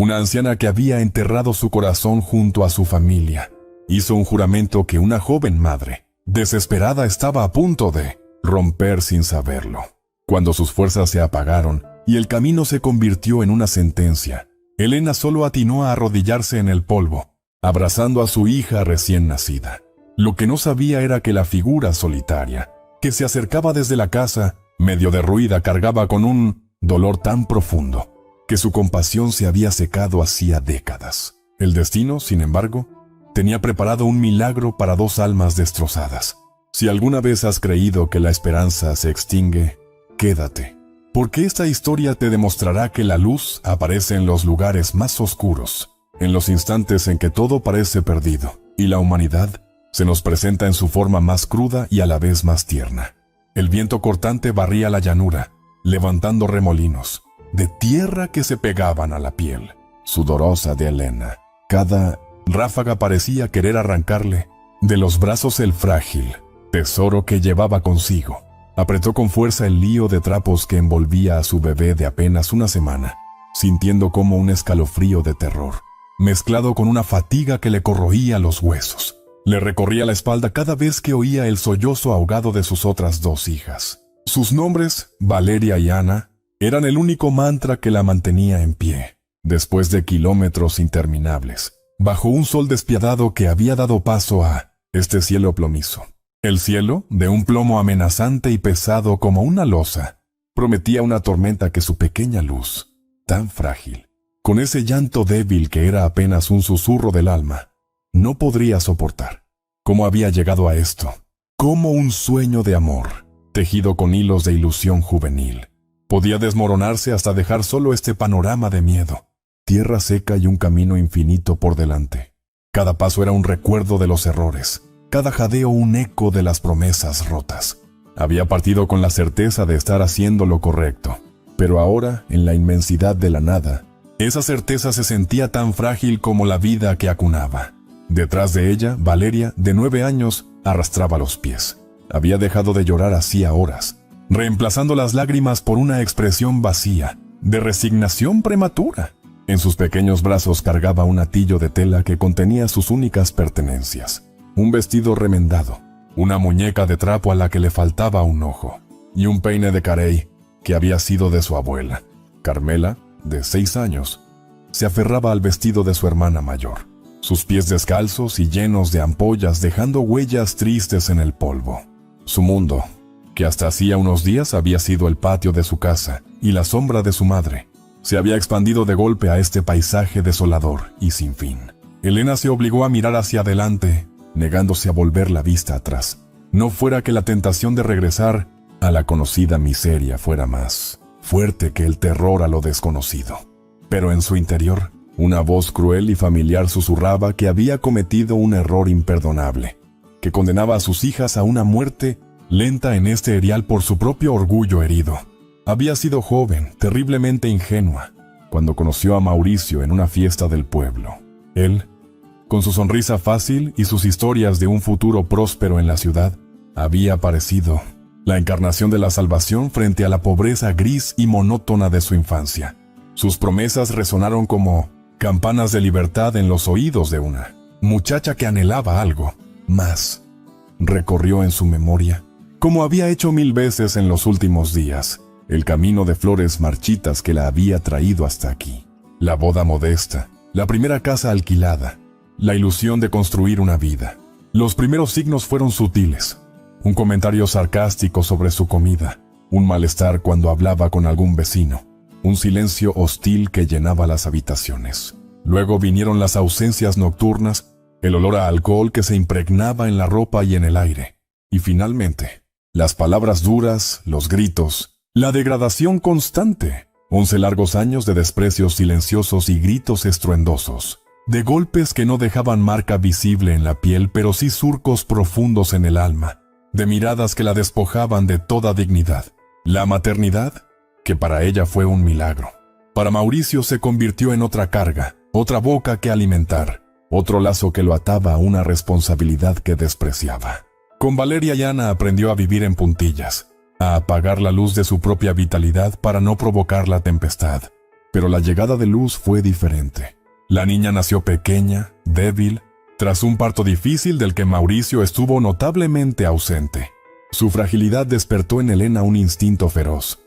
una anciana que había enterrado su corazón junto a su familia. Hizo un juramento que una joven madre, desesperada, estaba a punto de romper sin saberlo. Cuando sus fuerzas se apagaron y el camino se convirtió en una sentencia, Elena solo atinó a arrodillarse en el polvo, abrazando a su hija recién nacida. Lo que no sabía era que la figura solitaria, que se acercaba desde la casa, medio derruida, cargaba con un dolor tan profundo que su compasión se había secado hacía décadas. El destino, sin embargo, tenía preparado un milagro para dos almas destrozadas. Si alguna vez has creído que la esperanza se extingue, quédate, porque esta historia te demostrará que la luz aparece en los lugares más oscuros, en los instantes en que todo parece perdido, y la humanidad se nos presenta en su forma más cruda y a la vez más tierna. El viento cortante barría la llanura, levantando remolinos de tierra que se pegaban a la piel sudorosa de Elena. Cada ráfaga parecía querer arrancarle de los brazos el frágil tesoro que llevaba consigo. Apretó con fuerza el lío de trapos que envolvía a su bebé de apenas una semana, sintiendo como un escalofrío de terror, mezclado con una fatiga que le corroía los huesos. Le recorría la espalda cada vez que oía el sollozo ahogado de sus otras dos hijas. Sus nombres, Valeria y Ana, eran el único mantra que la mantenía en pie, después de kilómetros interminables, bajo un sol despiadado que había dado paso a este cielo plomizo. El cielo, de un plomo amenazante y pesado como una losa, prometía una tormenta que su pequeña luz, tan frágil, con ese llanto débil que era apenas un susurro del alma, no podría soportar. ¿Cómo había llegado a esto? Como un sueño de amor, tejido con hilos de ilusión juvenil. Podía desmoronarse hasta dejar solo este panorama de miedo, tierra seca y un camino infinito por delante. Cada paso era un recuerdo de los errores, cada jadeo un eco de las promesas rotas. Había partido con la certeza de estar haciendo lo correcto, pero ahora, en la inmensidad de la nada, esa certeza se sentía tan frágil como la vida que acunaba. Detrás de ella, Valeria, de 9 años, arrastraba los pies. Había dejado de llorar hacía horas, reemplazando las lágrimas por una expresión vacía, de resignación prematura. En sus pequeños brazos cargaba un atillo de tela que contenía sus únicas pertenencias. Un vestido remendado, una muñeca de trapo a la que le faltaba un ojo, y un peine de carey que había sido de su abuela. Carmela, de 6 años, se aferraba al vestido de su hermana mayor, sus pies descalzos y llenos de ampollas dejando huellas tristes en el polvo. Su mundo, que hasta hacía unos días había sido el patio de su casa y la sombra de su madre, se había expandido de golpe a este paisaje desolador y sin fin. Elena se obligó a mirar hacia adelante, negándose a volver la vista atrás. No fuera que la tentación de regresar a la conocida miseria fuera más fuerte que el terror a lo desconocido. Pero en su interior, una voz cruel y familiar susurraba que había cometido un error imperdonable, que condenaba a sus hijas a una muerte lenta en este erial por su propio orgullo herido. Había sido joven, terriblemente ingenua, cuando conoció a Mauricio en una fiesta del pueblo. Él, con su sonrisa fácil y sus historias de un futuro próspero en la ciudad, había parecido la encarnación de la salvación frente a la pobreza gris y monótona de su infancia. Sus promesas resonaron como campanas de libertad en los oídos de una muchacha que anhelaba algo más. Recorrió en su memoria, como había hecho 1000 veces en los últimos días, el camino de flores marchitas que la había traído hasta aquí. La boda modesta, la primera casa alquilada, la ilusión de construir una vida. Los primeros signos fueron sutiles. Un comentario sarcástico sobre su comida, un malestar cuando hablaba con algún vecino, un silencio hostil que llenaba las habitaciones. Luego vinieron las ausencias nocturnas, el olor a alcohol que se impregnaba en la ropa y en el aire. Y finalmente, las palabras duras, los gritos, la degradación constante. 11 largos años de desprecios silenciosos y gritos estruendosos, de golpes que no dejaban marca visible en la piel, pero sí surcos profundos en el alma, de miradas que la despojaban de toda dignidad. La maternidad, que para ella fue un milagro, para Mauricio se convirtió en otra carga, otra boca que alimentar, otro lazo que lo ataba a una responsabilidad que despreciaba. Con Valeria y Ana aprendió a vivir en puntillas, a apagar la luz de su propia vitalidad para no provocar la tempestad. Pero la llegada de Luz fue diferente. La niña nació pequeña, débil, tras un parto difícil del que Mauricio estuvo notablemente ausente. Su fragilidad despertó en Elena un instinto feroz,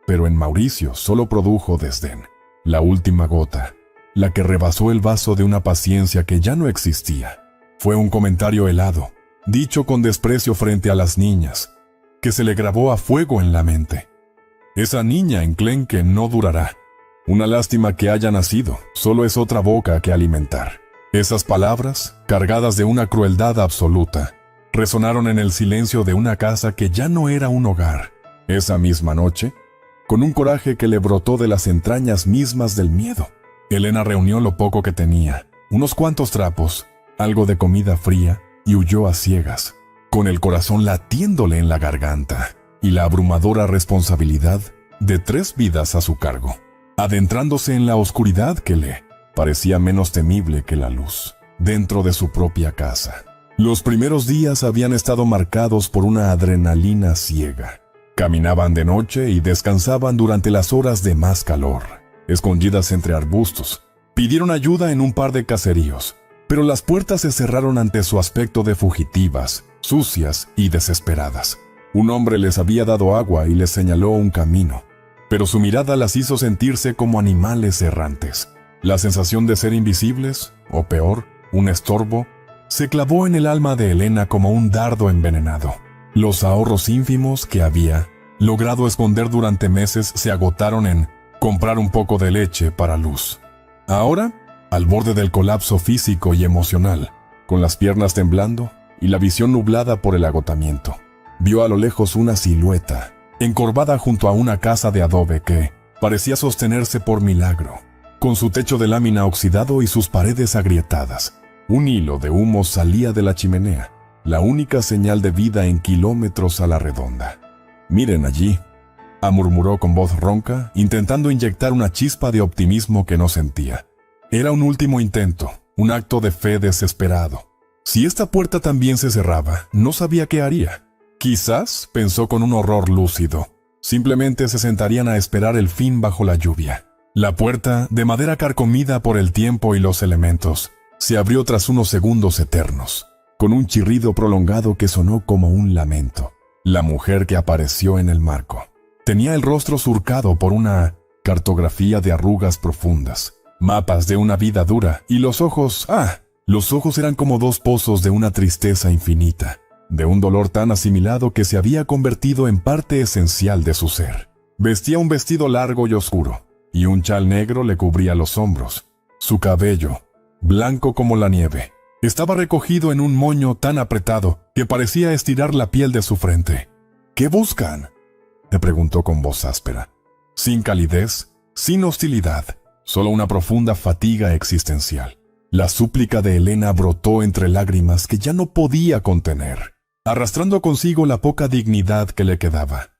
pero en Mauricio solo produjo desdén. La última gota, la que rebasó el vaso de una paciencia que ya no existía, fue un comentario helado, dicho con desprecio frente a las niñas, que se le grabó a fuego en la mente. Esa niña enclenque no durará. Una lástima que haya nacido, solo es otra boca que alimentar. Esas palabras, cargadas de una crueldad absoluta, resonaron en el silencio de una casa que ya no era un hogar. Esa misma noche, con un coraje que le brotó de las entrañas mismas del miedo, Elena reunió lo poco que tenía, unos cuantos trapos, algo de comida fría, y huyó a ciegas, con el corazón latiéndole en la garganta, y la abrumadora responsabilidad de 3 vidas a su cargo, adentrándose en la oscuridad que le parecía menos temible que la luz, dentro de su propia casa. Los primeros días habían estado marcados por una adrenalina ciega. Caminaban de noche y descansaban durante las horas de más calor, escondidas entre arbustos. Pidieron ayuda en un par de caseríos, pero las puertas se cerraron ante su aspecto de fugitivas, sucias y desesperadas. Un hombre les había dado agua y les señaló un camino, pero su mirada las hizo sentirse como animales errantes. La sensación de ser invisibles, o peor, un estorbo, se clavó en el alma de Elena como un dardo envenenado. Los ahorros ínfimos que había logrado esconder durante meses se agotaron en comprar un poco de leche para Luz. Ahora, al borde del colapso físico y emocional, con las piernas temblando y la visión nublada por el agotamiento, vio a lo lejos una silueta, encorvada junto a una casa de adobe que parecía sostenerse por milagro, con su techo de lámina oxidado y sus paredes agrietadas. Un hilo de humo salía de la chimenea, la única señal de vida en kilómetros a la redonda. «Miren allí», murmuró con voz ronca, intentando inyectar una chispa de optimismo que no sentía. Era un último intento, un acto de fe desesperado. Si esta puerta también se cerraba, no sabía qué haría. Quizás, pensó con un horror lúcido, simplemente se sentarían a esperar el fin bajo la lluvia. La puerta, de madera carcomida por el tiempo y los elementos, se abrió tras unos segundos eternos, con un chirrido prolongado que sonó como un lamento. La mujer que apareció en el marco tenía el rostro surcado por una cartografía de arrugas profundas, mapas de una vida dura, y los ojos eran como 2 pozos de una tristeza infinita, de un dolor tan asimilado que se había convertido en parte esencial de su ser. Vestía un vestido largo y oscuro, y un chal negro le cubría los hombros. Su cabello, blanco como la nieve, estaba recogido en un moño tan apretado que parecía estirar la piel de su frente. «¿Qué buscan?», le preguntó con voz áspera, sin calidez, sin hostilidad, solo una profunda fatiga existencial. La súplica de Elena brotó entre lágrimas que ya no podía contener, arrastrando consigo la poca dignidad que le quedaba.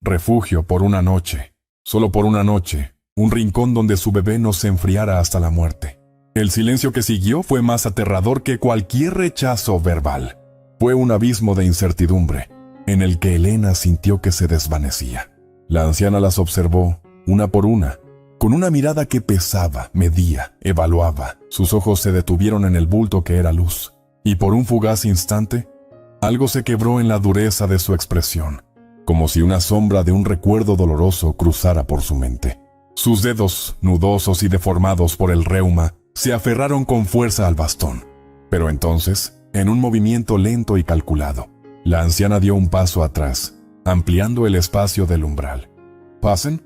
Refugio por una noche, solo por una noche, un rincón donde su bebé no se enfriara hasta la muerte. El silencio que siguió fue más aterrador que cualquier rechazo verbal. Fue un abismo de incertidumbre, en el que Elena sintió que se desvanecía. La anciana las observó, una por una, con una mirada que pesaba, medía, evaluaba. Sus ojos se detuvieron en el bulto que era Luz, y por un fugaz instante, algo se quebró en la dureza de su expresión, como si una sombra de un recuerdo doloroso cruzara por su mente. Sus dedos, nudosos y deformados por el reuma, se aferraron con fuerza al bastón. Pero entonces, en un movimiento lento y calculado, la anciana dio un paso atrás, ampliando el espacio del umbral. «¿Pasen?».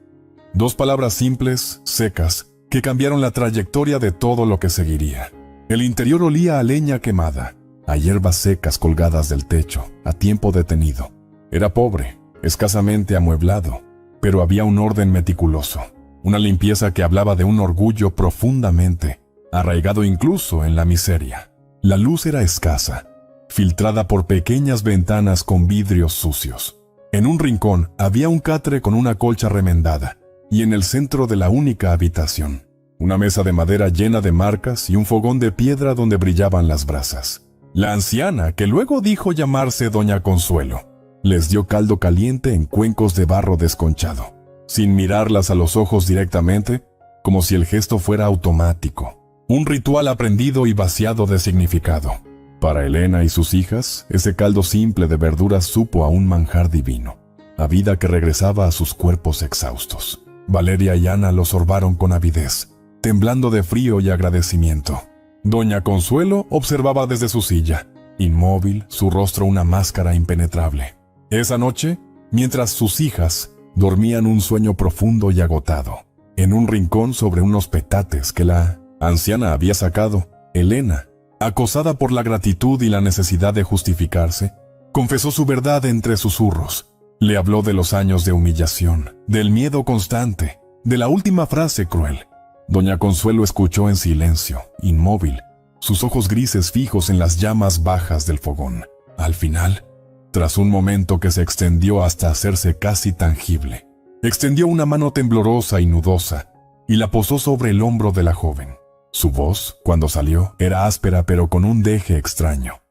2 palabras simples, secas, que cambiaron la trayectoria de todo lo que seguiría. El interior olía a leña quemada, a hierbas secas colgadas del techo, a tiempo detenido. Era pobre, escasamente amueblado, pero había un orden meticuloso, una limpieza que hablaba de un orgullo profundamente arraigado incluso en la miseria. La luz era escasa, filtrada por pequeñas ventanas con vidrios sucios. En un rincón había un catre con una colcha remendada, y en el centro de la única habitación, una mesa de madera llena de marcas y un fogón de piedra donde brillaban las brasas. La anciana, que luego dijo llamarse Doña Consuelo, les dio caldo caliente en cuencos de barro desconchado. Sin mirarlas a los ojos directamente, como si el gesto fuera automático, un ritual aprendido y vaciado de significado. Para Elena y sus hijas, ese caldo simple de verduras supo a un manjar divino, a vida que regresaba a sus cuerpos exhaustos. Valeria y Ana lo sorbaron con avidez, temblando de frío y agradecimiento. Doña Consuelo observaba desde su silla, inmóvil, su rostro una máscara impenetrable. Esa noche, mientras sus hijas dormían un sueño profundo y agotado, en un rincón sobre unos petates que la anciana había sacado, Elena, acosada por la gratitud y la necesidad de justificarse, confesó su verdad entre susurros. Le habló de los años de humillación, del miedo constante, de la última frase cruel. Doña Consuelo escuchó en silencio, inmóvil, sus ojos grises fijos en las llamas bajas del fogón. Al final, tras un momento que se extendió hasta hacerse casi tangible, extendió una mano temblorosa y nudosa y la posó sobre el hombro de la joven. Su voz, cuando salió, era áspera pero con un deje extraño,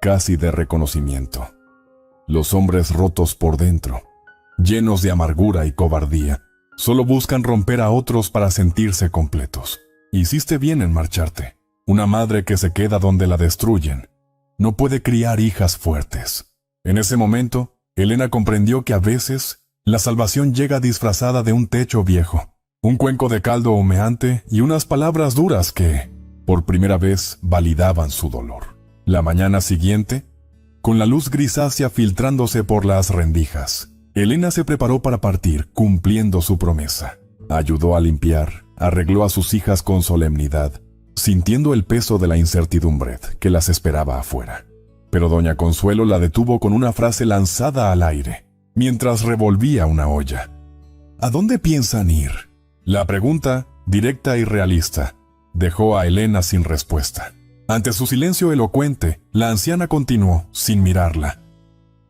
casi de reconocimiento. Los hombres rotos por dentro, llenos de amargura y cobardía, solo buscan romper a otros para sentirse completos. Hiciste bien en marcharte. Una madre que se queda donde la destruyen no puede criar hijas fuertes. En ese momento, Elena comprendió que a veces la salvación llega disfrazada de un techo viejo, un cuenco de caldo humeante y unas palabras duras que, por primera vez, validaban su dolor. La mañana siguiente, con la luz grisácea filtrándose por las rendijas, Elena se preparó para partir, cumpliendo su promesa. Ayudó a limpiar, arregló a sus hijas con solemnidad, sintiendo el peso de la incertidumbre que las esperaba afuera. Pero doña Consuelo la detuvo con una frase lanzada al aire, mientras revolvía una olla. ¿A dónde piensan ir? La pregunta, directa y realista, dejó a Elena sin respuesta. Ante su silencio elocuente, la anciana continuó, sin mirarla.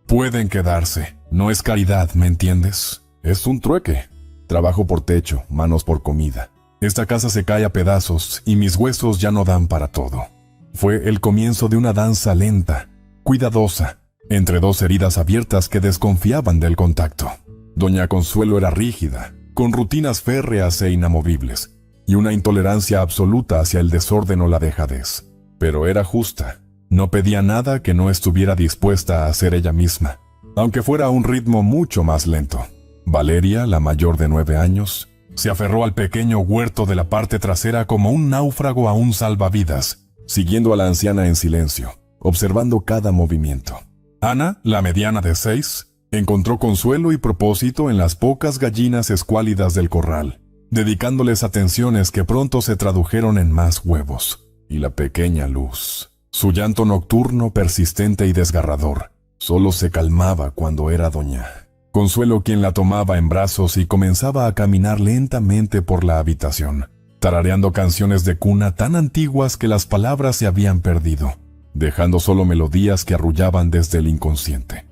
Pueden quedarse. No es caridad, ¿me entiendes? Es un trueque. Trabajo por techo, manos por comida. Esta casa se cae a pedazos y mis huesos ya no dan para todo. Fue el comienzo de una danza lenta, cuidadosa, entre dos heridas abiertas que desconfiaban del contacto. Doña Consuelo era rígida, con rutinas férreas e inamovibles, y una intolerancia absoluta hacia el desorden o la dejadez. Pero era justa. No pedía nada que no estuviera dispuesta a hacer ella misma, aunque fuera a un ritmo mucho más lento. Valeria, la mayor de 9 años, se aferró al pequeño huerto de la parte trasera como un náufrago a un salvavidas, siguiendo a la anciana en silencio, observando cada movimiento. Ana, la mediana de 6, encontró consuelo y propósito en las pocas gallinas escuálidas del corral, dedicándoles atenciones que pronto se tradujeron en más huevos. Y la pequeña Luz, su llanto nocturno, persistente y desgarrador, solo se calmaba cuando era doña Consuelo quien la tomaba en brazos y comenzaba a caminar lentamente por la habitación, tarareando canciones de cuna tan antiguas que las palabras se habían perdido, dejando solo melodías que arrullaban desde el inconsciente.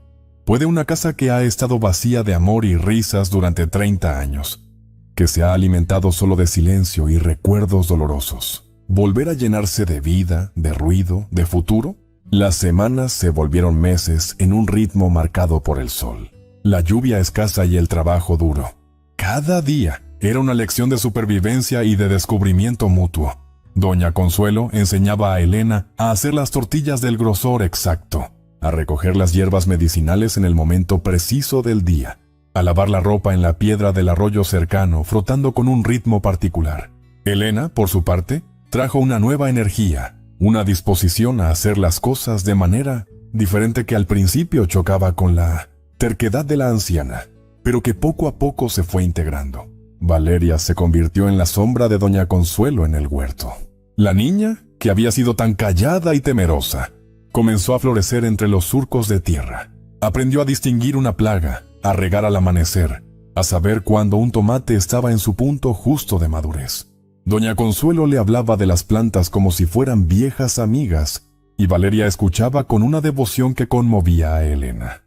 Puede una casa que ha estado vacía de amor y risas durante 30 años, que se ha alimentado solo de silencio y recuerdos dolorosos, volver a llenarse de vida, de ruido, de futuro? Las semanas se volvieron meses en un ritmo marcado por el sol, la lluvia escasa y el trabajo duro. Cada día era una lección de supervivencia y de descubrimiento mutuo. Doña Consuelo enseñaba a Elena a hacer las tortillas del grosor exacto, a recoger las hierbas medicinales en el momento preciso del día, a lavar la ropa en la piedra del arroyo cercano frotando con un ritmo particular. Elena, por su parte, trajo una nueva energía, una disposición a hacer las cosas de manera diferente que al principio chocaba con la terquedad de la anciana, pero que poco a poco se fue integrando. Valeria se convirtió en la sombra de doña Consuelo en el huerto. La niña, que había sido tan callada y temerosa, comenzó a florecer entre los surcos de tierra. Aprendió a distinguir una plaga, a regar al amanecer, a saber cuándo un tomate estaba en su punto justo de madurez. Doña Consuelo le hablaba de las plantas como si fueran viejas amigas, y Valeria escuchaba con una devoción que conmovía a Elena.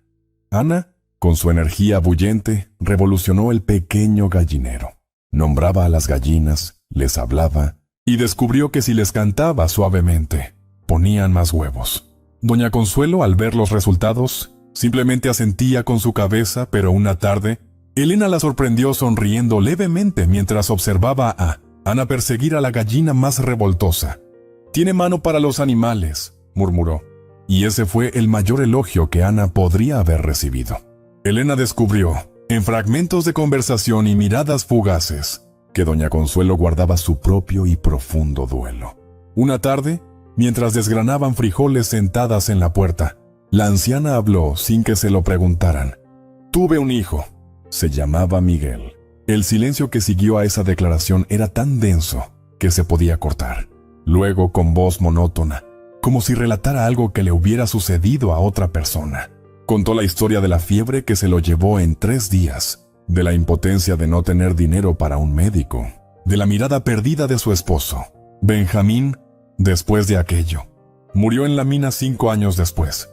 Ana, con su energía bullente, revolucionó el pequeño gallinero. Nombraba a las gallinas, les hablaba, y descubrió que si les cantaba suavemente, ponían más huevos. Doña Consuelo, al ver los resultados, simplemente asentía con su cabeza, pero una tarde, Elena la sorprendió sonriendo levemente mientras observaba a Ana perseguir a la gallina más revoltosa. «Tiene mano para los animales», murmuró. Y ese fue el mayor elogio que Ana podría haber recibido. Elena descubrió, en fragmentos de conversación y miradas fugaces, que doña Consuelo guardaba su propio y profundo duelo. Una tarde, mientras desgranaban frijoles sentadas en la puerta, la anciana habló sin que se lo preguntaran. «Tuve un hijo. Se llamaba Miguel». El silencio que siguió a esa declaración era tan denso que se podía cortar. Luego, con voz monótona, como si relatara algo que le hubiera sucedido a otra persona, contó la historia de la fiebre que se lo llevó en 3 días, de la impotencia de no tener dinero para un médico, de la mirada perdida de su esposo. Benjamín, después de aquello, murió en la mina 5 años después.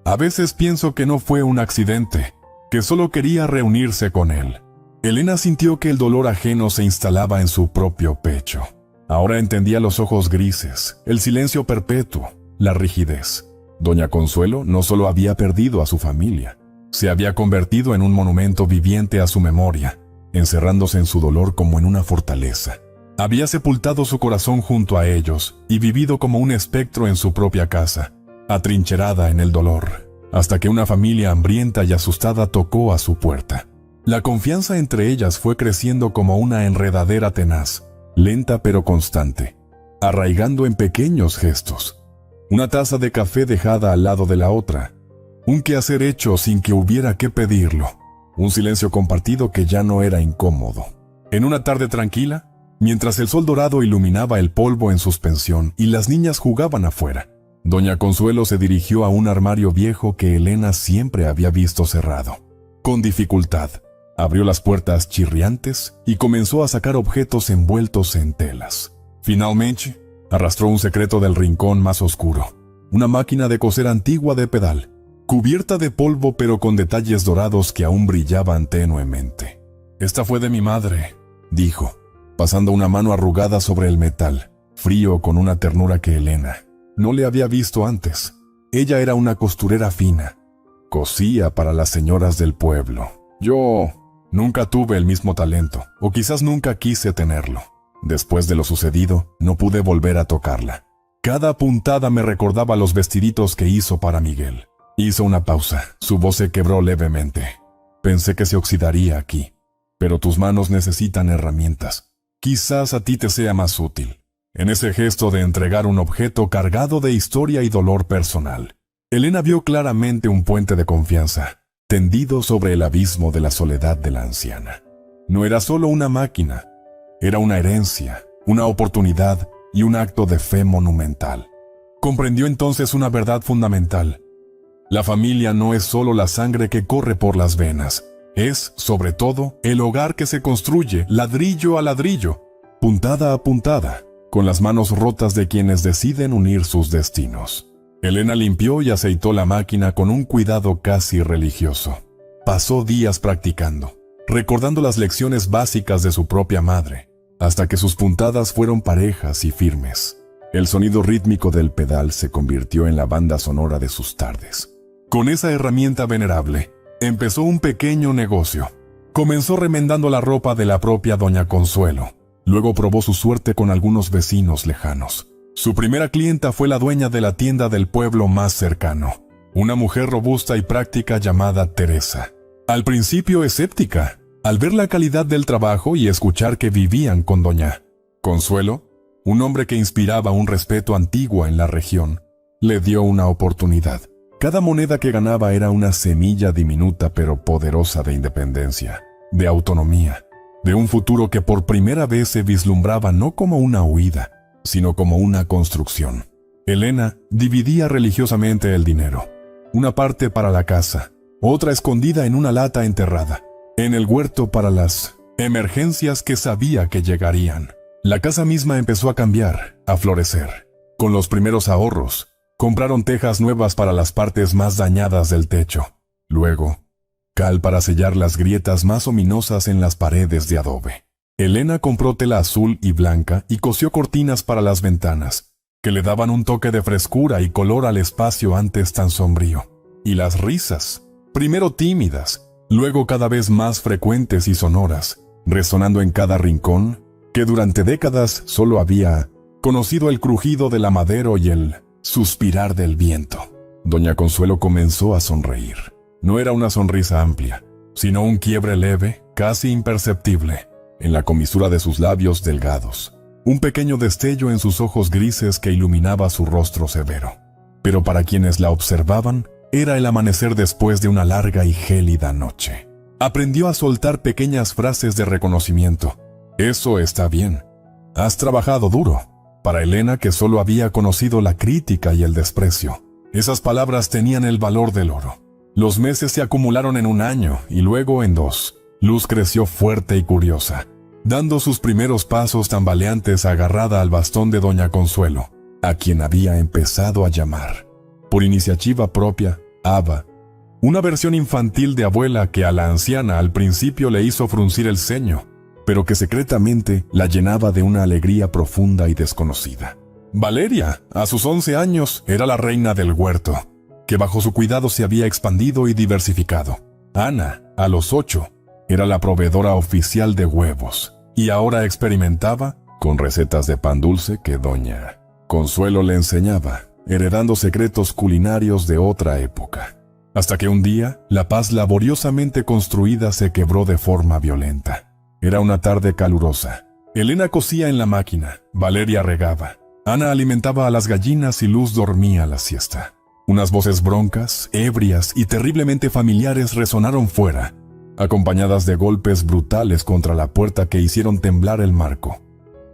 A veces pienso que no fue un accidente, que solo quería reunirse con él. Elena sintió que el dolor ajeno se instalaba en su propio pecho. Ahora entendía los ojos grises, el silencio perpetuo, la rigidez. Doña Consuelo no solo había perdido a su familia, se había convertido en un monumento viviente a su memoria, encerrándose en su dolor como en una fortaleza. Había sepultado su corazón junto a ellos y vivido como un espectro en su propia casa, atrincherada en el dolor, hasta que una familia hambrienta y asustada tocó a su puerta. La confianza entre ellas fue creciendo como una enredadera tenaz, lenta pero constante, arraigando en pequeños gestos. Una taza de café dejada al lado de la otra, un quehacer hecho sin que hubiera que pedirlo, un silencio compartido que ya no era incómodo. En una tarde tranquila, mientras el sol dorado iluminaba el polvo en suspensión y las niñas jugaban afuera, doña Consuelo se dirigió a un armario viejo que Elena siempre había visto cerrado. Con dificultad, abrió las puertas chirriantes y comenzó a sacar objetos envueltos en telas. Finalmente, arrastró un secreto del rincón más oscuro, una máquina de coser antigua de pedal, cubierta de polvo pero con detalles dorados que aún brillaban tenuemente. «Esta fue de mi madre», dijo, pasando una mano arrugada sobre el metal, frío con una ternura que Elena no le había visto antes. Ella era una costurera fina, cosía para las señoras del pueblo. Yo nunca tuve el mismo talento, o quizás nunca quise tenerlo. Después de lo sucedido, no pude volver a tocarla. Cada puntada me recordaba los vestiditos que hizo para Miguel. Hizo una pausa, su voz se quebró levemente. Pensé que se oxidaría aquí, pero tus manos necesitan herramientas. Quizás a ti te sea más útil. En ese gesto de entregar un objeto cargado de historia y dolor personal, Elena vio claramente un puente de confianza, tendido sobre el abismo de la soledad de la anciana. No era solo una máquina, era una herencia, una oportunidad y un acto de fe monumental. Comprendió entonces una verdad fundamental. La familia no es solo la sangre que corre por las venas, es, sobre todo, el hogar que se construye ladrillo a ladrillo, puntada a puntada, con las manos rotas de quienes deciden unir sus destinos. Elena limpió y aceitó la máquina con un cuidado casi religioso. Pasó días practicando, recordando las lecciones básicas de su propia madre, hasta que sus puntadas fueron parejas y firmes. El sonido rítmico del pedal se convirtió en la banda sonora de sus tardes. Con esa herramienta venerable, empezó un pequeño negocio. Comenzó remendando la ropa de la propia doña Consuelo. Luego probó su suerte con algunos vecinos lejanos. Su primera clienta fue la dueña de la tienda del pueblo más cercano, una mujer robusta y práctica llamada Teresa. Al principio escéptica, al ver la calidad del trabajo y escuchar que vivían con doña Consuelo, un hombre que inspiraba un respeto antiguo en la región, le dio una oportunidad. Cada moneda que ganaba era una semilla diminuta pero poderosa de independencia, de autonomía, de un futuro que por primera vez se vislumbraba no como una huida, sino como una construcción. Elena dividía religiosamente el dinero, una parte para la casa, otra escondida en una lata enterrada, en el huerto para las emergencias que sabía que llegarían. La casa misma empezó a cambiar, a florecer. Con los primeros ahorros, compraron tejas nuevas para las partes más dañadas del techo. Luego, cal para sellar las grietas más ominosas en las paredes de adobe. Elena compró tela azul y blanca y cosió cortinas para las ventanas, que le daban un toque de frescura y color al espacio antes tan sombrío. Y las risas, primero tímidas, luego cada vez más frecuentes y sonoras, resonando en cada rincón, que durante décadas solo había conocido el crujido del amadero y el suspirar del viento. Doña Consuelo comenzó a sonreír. No era una sonrisa amplia, sino un quiebre leve, casi imperceptible, en la comisura de sus labios delgados. Un pequeño destello en sus ojos grises que iluminaba su rostro severo. Pero para quienes la observaban, era el amanecer después de una larga y gélida noche. Aprendió a soltar pequeñas frases de reconocimiento. Eso está bien. Has trabajado duro. Para Elena, que solo había conocido la crítica y el desprecio, esas palabras tenían el valor del oro. Los meses se acumularon en 1 año y luego en 2. Luz creció fuerte y curiosa, dando sus primeros pasos tambaleantes agarrada al bastón de Doña Consuelo, a quien había empezado a llamar, por iniciativa propia, Aba, una versión infantil de abuela que a la anciana al principio le hizo fruncir el ceño, pero que secretamente la llenaba de una alegría profunda y desconocida. Valeria, a sus 11 años, era la reina del huerto, que bajo su cuidado se había expandido y diversificado. Ana, a los 8, era la proveedora oficial de huevos, y ahora experimentaba con recetas de pan dulce que Doña Consuelo le enseñaba, heredando secretos culinarios de otra época. Hasta que un día, la paz laboriosamente construida se quebró de forma violenta. Era una tarde calurosa. Elena cosía en la máquina, Valeria regaba, Ana alimentaba a las gallinas y Luz dormía la siesta. Unas voces broncas, ebrias y terriblemente familiares resonaron fuera, acompañadas de golpes brutales contra la puerta que hicieron temblar el marco.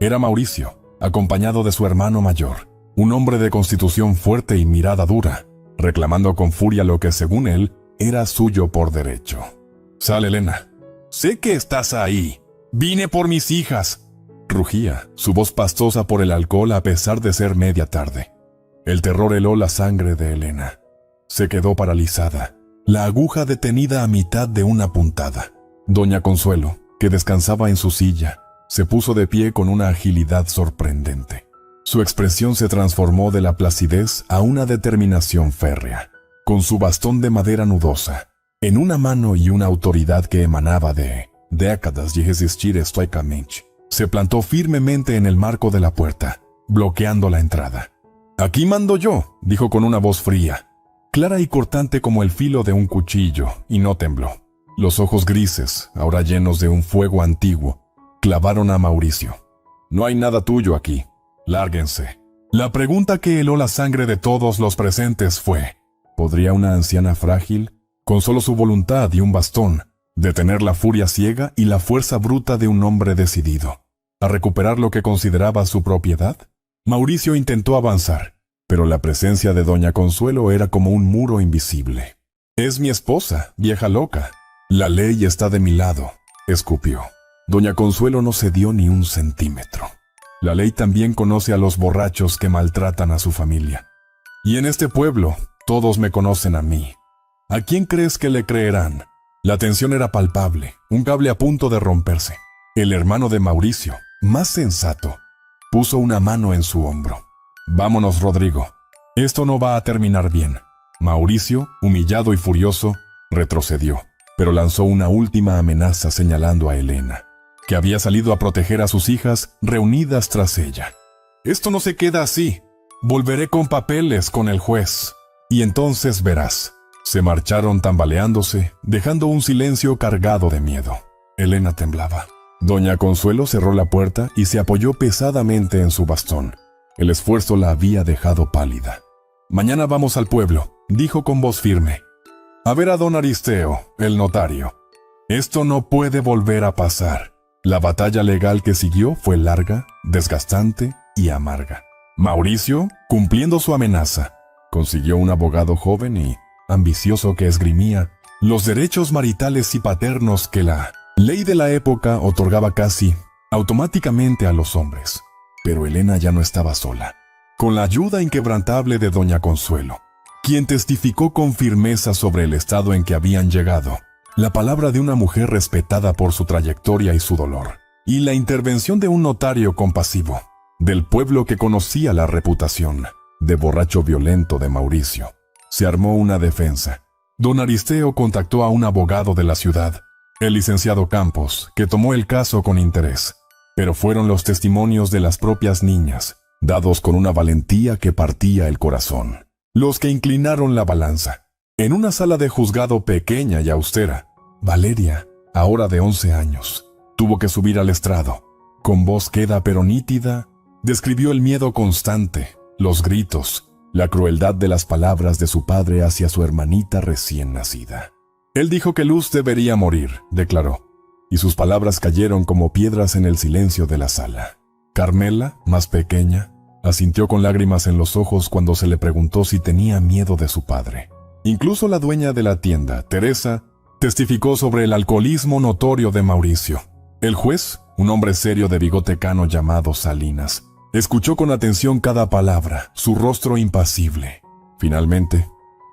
Era Mauricio, acompañado de su hermano mayor, un hombre de constitución fuerte y mirada dura, reclamando con furia lo que según él era suyo por derecho. «Sal, Elena. Sé que estás ahí. Vine por mis hijas», rugía, su voz pastosa por el alcohol a pesar de ser media tarde. El terror heló la sangre de Elena. Se quedó paralizada, la aguja detenida a mitad de una puntada. Doña Consuelo, que descansaba en su silla, se puso de pie con una agilidad sorprendente. Su expresión se transformó de la placidez a una determinación férrea. Con su bastón de madera nudosa, en una mano y una autoridad que emanaba de décadas de existir estoicamente, se plantó firmemente en el marco de la puerta, bloqueando la entrada. «Aquí mando yo», dijo con una voz fría, clara y cortante como el filo de un cuchillo, y no tembló. Los ojos grises, ahora llenos de un fuego antiguo, clavaron a Mauricio. «No hay nada tuyo aquí. Lárguense». La pregunta que heló la sangre de todos los presentes fue: ¿podría una anciana frágil, con solo su voluntad y un bastón, detener la furia ciega y la fuerza bruta de un hombre decidido a recuperar lo que consideraba su propiedad? Mauricio intentó avanzar, pero la presencia de Doña Consuelo era como un muro invisible. «Es mi esposa, vieja loca. La ley está de mi lado», escupió. Doña Consuelo no cedió ni un centímetro. «La ley también conoce a los borrachos que maltratan a su familia. Y en este pueblo, todos me conocen a mí. ¿A quién crees que le creerán?» La tensión era palpable, un cable a punto de romperse. El hermano de Mauricio, más sensato, puso una mano en su hombro. «Vámonos, Rodrigo. Esto no va a terminar bien». Mauricio, humillado y furioso, retrocedió, pero lanzó una última amenaza señalando a Elena, que había salido a proteger a sus hijas reunidas tras ella. «Esto no se queda así. Volveré con papeles con el juez. Y entonces verás». Se marcharon tambaleándose, dejando un silencio cargado de miedo. Elena temblaba. Doña Consuelo cerró la puerta y se apoyó pesadamente en su bastón. El esfuerzo la había dejado pálida. «Mañana vamos al pueblo», dijo con voz firme. «A ver a don Aristeo, el notario. Esto no puede volver a pasar». La batalla legal que siguió fue larga, desgastante y amarga. Mauricio, cumpliendo su amenaza, consiguió un abogado joven y ambicioso que esgrimía los derechos maritales y paternos que la ley de la época otorgaba casi automáticamente a los hombres. Pero Elena ya no estaba sola. Con la ayuda inquebrantable de Doña Consuelo, quien testificó con firmeza sobre el estado en que habían llegado, la palabra de una mujer respetada por su trayectoria y su dolor, y la intervención de un notario compasivo, del pueblo que conocía la reputación de borracho violento de Mauricio, se armó una defensa. Don Aristeo contactó a un abogado de la ciudad, el licenciado Campos, que tomó el caso con interés. pero fueron los testimonios de las propias niñas, dados con una valentía que partía el corazón, los que inclinaron la balanza. En una sala de juzgado pequeña y austera, Valeria, ahora de 11 años, tuvo que subir al estrado. Con voz queda pero nítida, describió el miedo constante, los gritos, la crueldad de las palabras de su padre hacia su hermanita recién nacida. Él dijo que Luz debería morir, declaró, y sus palabras cayeron como piedras en el silencio de la sala. Carmela, más pequeña, asintió con lágrimas en los ojos cuando se le preguntó si tenía miedo de su padre. Incluso la dueña de la tienda, Teresa, testificó sobre el alcoholismo notorio de Mauricio. El juez, un hombre serio de bigote cano llamado Salinas, escuchó con atención cada palabra, su rostro impasible. Finalmente,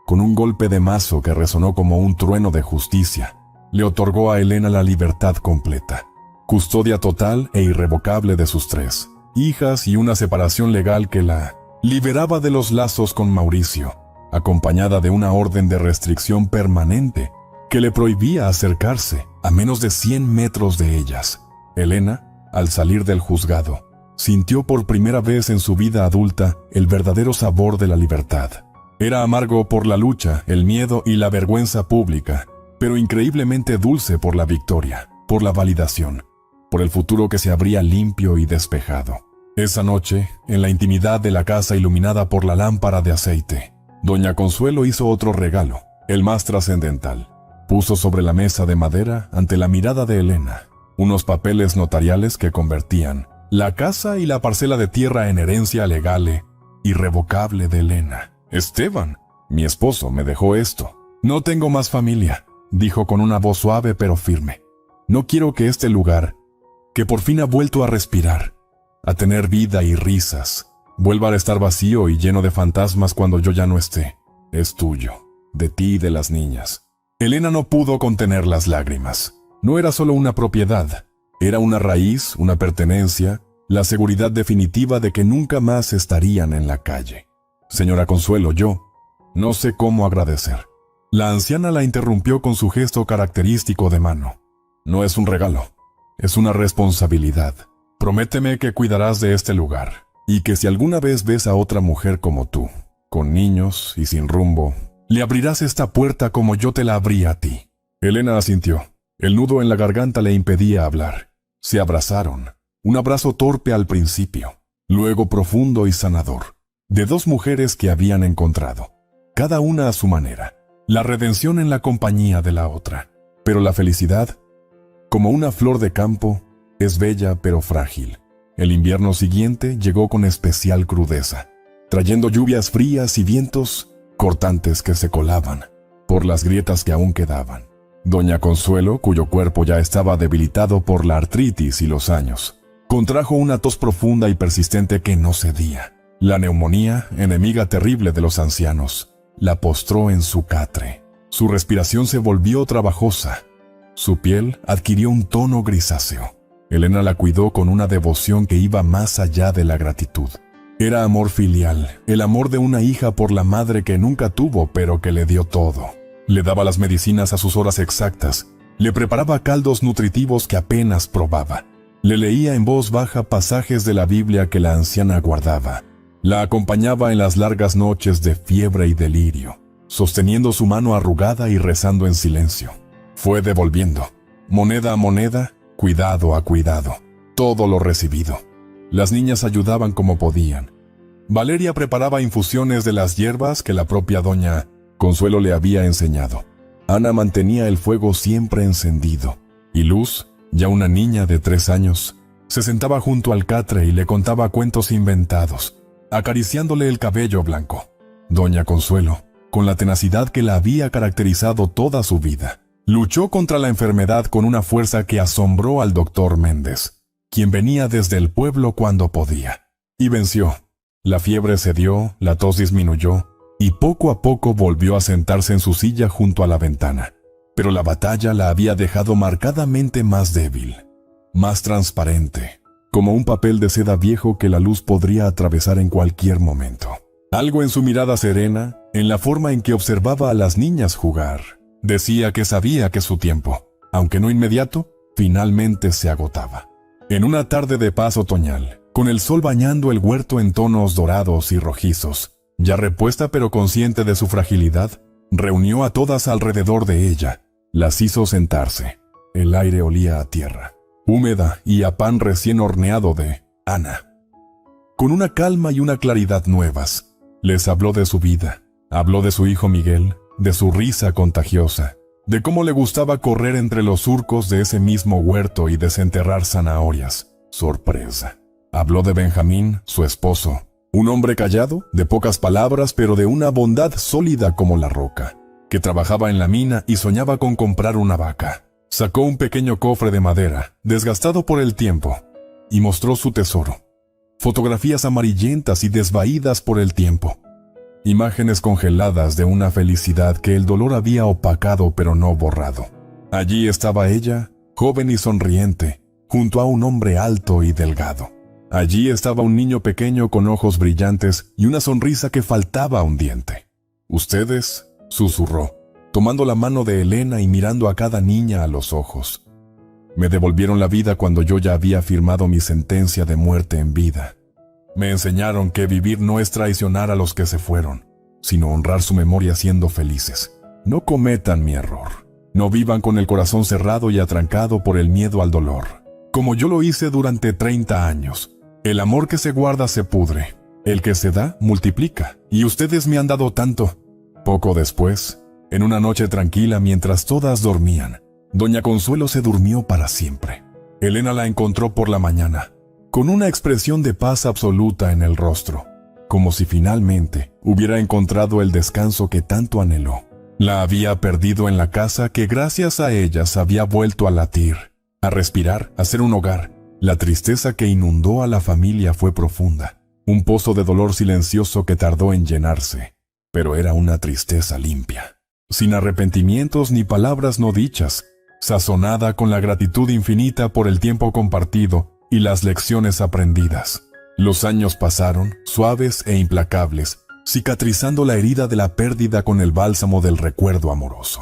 con un golpe de mazo que resonó como un trueno de justicia, le otorgó a Elena la libertad completa, custodia total e irrevocable de sus 3 hijas y una separación legal que la liberaba de los lazos con Mauricio, acompañada de una orden de restricción permanente que le prohibía acercarse a menos de 100 metros de ellas. Elena, al salir del juzgado, sintió por primera vez en su vida adulta el verdadero sabor de la libertad. Era amargo por la lucha, el miedo y la vergüenza pública, pero increíblemente dulce por la victoria, por la validación, por el futuro que se abría limpio y despejado. Esa noche, en la intimidad de la casa iluminada por la lámpara de aceite, doña Consuelo hizo otro regalo, el más trascendental. Puso sobre la mesa de madera, ante la mirada de Elena, unos papeles notariales que convertían la casa y la parcela de tierra en herencia legal, irrevocable de Elena. Esteban, mi esposo, me dejó esto. No tengo más familia, dijo con una voz suave pero firme. No quiero que este lugar, que por fin ha vuelto a respirar, a tener vida y risas, vuelva a estar vacío y lleno de fantasmas cuando yo ya no esté. Es tuyo, de ti y de las niñas. Elena no pudo contener las lágrimas. No era solo una propiedad, era una raíz, una pertenencia, la seguridad definitiva de que nunca más estarían en la calle. Señora Consuelo, yo no sé cómo agradecer. La anciana la interrumpió con su gesto característico de mano. No es un regalo, es una responsabilidad. Prométeme que cuidarás de este lugar, y que si alguna vez ves a otra mujer como tú, con niños y sin rumbo, le abrirás esta puerta como yo te la abrí a ti. Elena asintió. El nudo en la garganta le impedía hablar. Se abrazaron. Un abrazo torpe al principio, luego profundo y sanador, de 2 mujeres que habían encontrado, cada una a su manera, la redención en la compañía de la otra. Pero la felicidad, como una flor de campo, es bella pero frágil. El invierno siguiente llegó con especial crudeza, trayendo lluvias frías y vientos cortantes que se colaban por las grietas que aún quedaban. Doña Consuelo, cuyo cuerpo ya estaba debilitado por la artritis y los años, contrajo una tos profunda y persistente que no cedía. La neumonía, enemiga terrible de los ancianos, la postró en su catre. Su respiración se volvió trabajosa. Su piel adquirió un tono grisáceo. Elena la cuidó con una devoción que iba más allá de la gratitud. Era amor filial, el amor de una hija por la madre que nunca tuvo pero que le dio todo. Le daba las medicinas a sus horas exactas, le preparaba caldos nutritivos que apenas probaba. Le leía en voz baja pasajes de la Biblia que la anciana guardaba. La acompañaba en las largas noches de fiebre y delirio, sosteniendo su mano arrugada y rezando en silencio. Fue devolviendo, moneda a moneda, cuidado a cuidado, todo lo recibido. Las niñas ayudaban como podían. Valeria preparaba infusiones de las hierbas que la propia doña Consuelo le había enseñado. Ana mantenía el fuego siempre encendido, y Luz, ya una niña de 3 años, se sentaba junto al catre y le contaba cuentos inventados, acariciándole el cabello blanco. Doña Consuelo, con la tenacidad que la había caracterizado toda su vida, luchó contra la enfermedad con una fuerza que asombró al doctor Méndez, quien venía desde el pueblo cuando podía, y venció. La fiebre cedió, la tos disminuyó, y poco a poco volvió a sentarse en su silla junto a la ventana. Pero la batalla la había dejado marcadamente más débil, más transparente, como un papel de seda viejo que la luz podría atravesar en cualquier momento. Algo en su mirada serena, en la forma en que observaba a las niñas jugar, decía que sabía que su tiempo, aunque no inmediato, finalmente se agotaba. En una tarde de paz otoñal, con el sol bañando el huerto en tonos dorados y rojizos, ya repuesta pero consciente de su fragilidad, reunió a todas alrededor de ella, las hizo sentarse. El aire olía a tierra, húmeda y a pan recién horneado de Ana. Con una calma y una claridad nuevas, les habló de su vida, habló de su hijo Miguel, de su risa contagiosa, de cómo le gustaba correr entre los surcos de ese mismo huerto y desenterrar zanahorias. Sorpresa. Habló de Benjamín, su esposo, un hombre callado, de pocas palabras, pero de una bondad sólida como la roca, que trabajaba en la mina y soñaba con comprar una vaca. Sacó un pequeño cofre de madera, desgastado por el tiempo, y mostró su tesoro. Fotografías amarillentas y desvaídas por el tiempo. Imágenes congeladas de una felicidad que el dolor había opacado pero no borrado. Allí estaba ella, joven y sonriente, junto a un hombre alto y delgado. Allí estaba un niño pequeño con ojos brillantes y una sonrisa que faltaba un diente. «Ustedes», susurró, tomando la mano de Elena y mirando a cada niña a los ojos. «Me devolvieron la vida cuando yo ya había firmado mi sentencia de muerte en vida. Me enseñaron que vivir no es traicionar a los que se fueron, sino honrar su memoria siendo felices. No cometan mi error. No vivan con el corazón cerrado y atrancado por el miedo al dolor, como yo lo hice durante 30 años. El amor que se guarda se pudre, el que se da multiplica, y ustedes me han dado tanto». Poco después, en una noche tranquila mientras todas dormían, doña Consuelo se durmió para siempre. Elena la encontró por la mañana, con una expresión de paz absoluta en el rostro, como si finalmente hubiera encontrado el descanso que tanto anheló. La había perdido en la casa que gracias a ellas había vuelto a latir, a respirar, a ser un hogar. La tristeza que inundó a la familia fue profunda, un pozo de dolor silencioso que tardó en llenarse, pero era una tristeza limpia, sin arrepentimientos ni palabras no dichas, sazonada con la gratitud infinita por el tiempo compartido y las lecciones aprendidas. Los años pasaron, suaves e implacables, cicatrizando la herida de la pérdida con el bálsamo del recuerdo amoroso.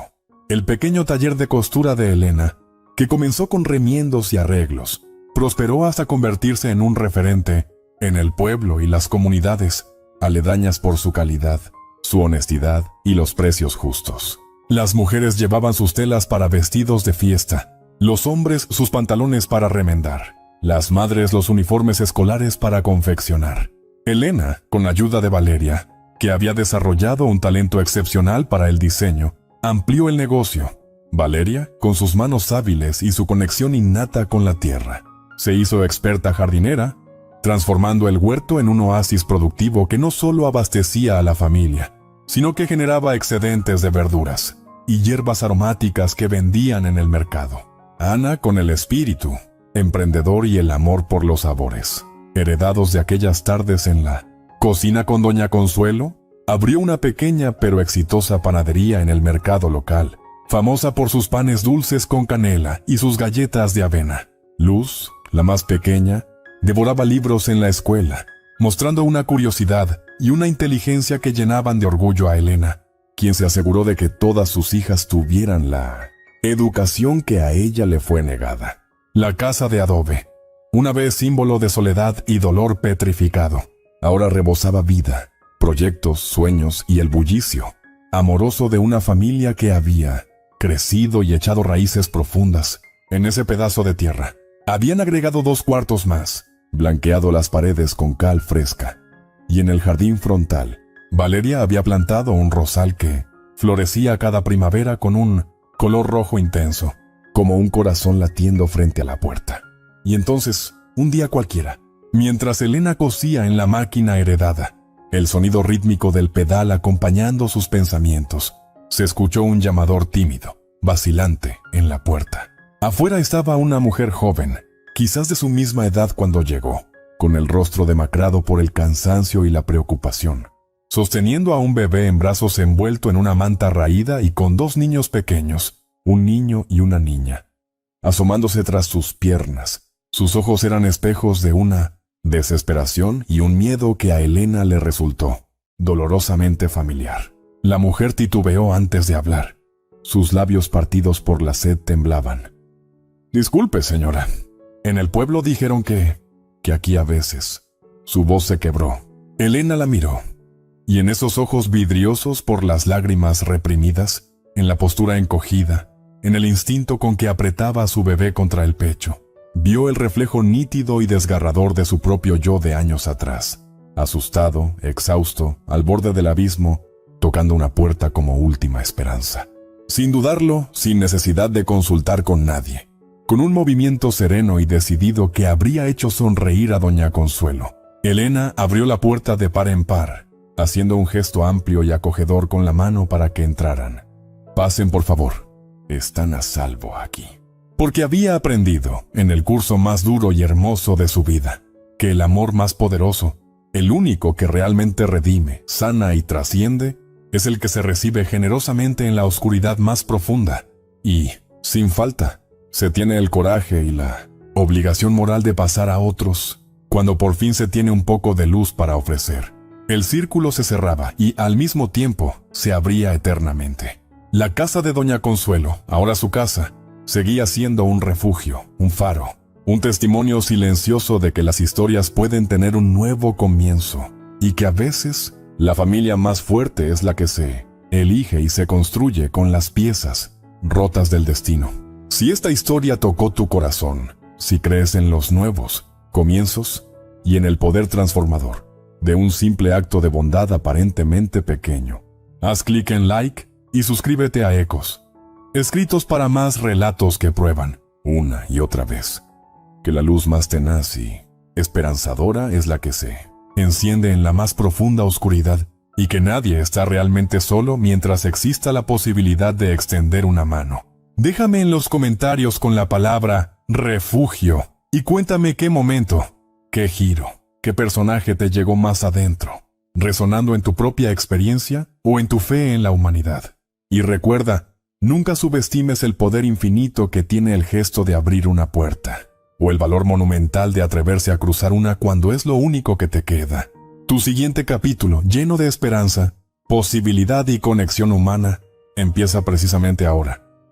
El pequeño taller de costura de Elena, que comenzó con remiendos y arreglos, prosperó hasta convertirse en un referente en el pueblo y las comunidades, aledañas por su calidad, su honestidad y los precios justos. Las mujeres llevaban sus telas para vestidos de fiesta, los hombres sus pantalones para remendar, las madres los uniformes escolares para confeccionar. Elena, con ayuda de Valeria, que había desarrollado un talento excepcional para el diseño, amplió el negocio. Valeria, con sus manos hábiles y su conexión innata con la tierra, se hizo experta jardinera, transformando el huerto en un oasis productivo que no solo abastecía a la familia, sino que generaba excedentes de verduras y hierbas aromáticas que vendían en el mercado. Ana, con el espíritu emprendedor y el amor por los sabores, heredados de aquellas tardes en la cocina con doña Consuelo, abrió una pequeña pero exitosa panadería en el mercado local, famosa por sus panes dulces con canela y sus galletas de avena. Luz, la más pequeña, devoraba libros en la escuela, mostrando una curiosidad y una inteligencia que llenaban de orgullo a Elena, quien se aseguró de que todas sus hijas tuvieran la educación que a ella le fue negada. La casa de adobe, una vez símbolo de soledad y dolor petrificado, ahora rebosaba vida, proyectos, sueños y el bullicio amoroso de una familia que había crecido y echado raíces profundas en ese pedazo de tierra. Habían agregado 2 cuartos más, blanqueado las paredes con cal fresca, y en el jardín frontal, Valeria había plantado un rosal que florecía cada primavera con un color rojo intenso, como un corazón latiendo frente a la puerta. Y entonces, un día cualquiera, mientras Elena cosía en la máquina heredada, el sonido rítmico del pedal acompañando sus pensamientos, se escuchó un llamador tímido, vacilante, en la puerta. Afuera estaba una mujer joven, quizás de su misma edad cuando llegó, con el rostro demacrado por el cansancio y la preocupación, sosteniendo a un bebé en brazos envuelto en una manta raída y con 2 niños pequeños, un niño y una niña, asomándose tras sus piernas. Sus ojos eran espejos de una desesperación y un miedo que a Elena le resultó dolorosamente familiar. La mujer titubeó antes de hablar. Sus labios partidos por la sed temblaban. «Disculpe, señora. En el pueblo dijeron que aquí a veces. Su voz se quebró. Elena la miró, y en esos ojos vidriosos por las lágrimas reprimidas, en la postura encogida, en el instinto con que apretaba a su bebé contra el pecho, vio el reflejo nítido y desgarrador de su propio yo de años atrás, asustado, exhausto, al borde del abismo, tocando una puerta como última esperanza. Sin dudarlo, sin necesidad de consultar con nadie, con un movimiento sereno y decidido que habría hecho sonreír a doña Consuelo, Elena abrió la puerta de par en par, haciendo un gesto amplio y acogedor con la mano para que entraran. «Pasen, por favor. Están a salvo aquí». Porque había aprendido, en el curso más duro y hermoso de su vida, que el amor más poderoso, el único que realmente redime, sana y trasciende, es el que se recibe generosamente en la oscuridad más profunda y, sin falta, se tiene el coraje y la obligación moral de pasar a otros cuando por fin se tiene un poco de luz para ofrecer. El círculo se cerraba y, al mismo tiempo, se abría eternamente. La casa de doña Consuelo, ahora su casa, seguía siendo un refugio, un faro, un testimonio silencioso de que las historias pueden tener un nuevo comienzo y que a veces la familia más fuerte es la que se elige y se construye con las piezas rotas del destino. Si esta historia tocó tu corazón, si crees en los nuevos comienzos y en el poder transformador de un simple acto de bondad aparentemente pequeño, haz clic en like y suscríbete a Ecos, escritos para más relatos que prueban, una y otra vez, que la luz más tenaz y esperanzadora es la que se enciende en la más profunda oscuridad y que nadie está realmente solo mientras exista la posibilidad de extender una mano. Déjame en los comentarios con la palabra refugio y cuéntame qué momento, qué giro, qué personaje te llegó más adentro, resonando en tu propia experiencia o en tu fe en la humanidad. Y recuerda, nunca subestimes el poder infinito que tiene el gesto de abrir una puerta, o el valor monumental de atreverse a cruzar una cuando es lo único que te queda. Tu siguiente capítulo, lleno de esperanza, posibilidad y conexión humana, empieza precisamente ahora.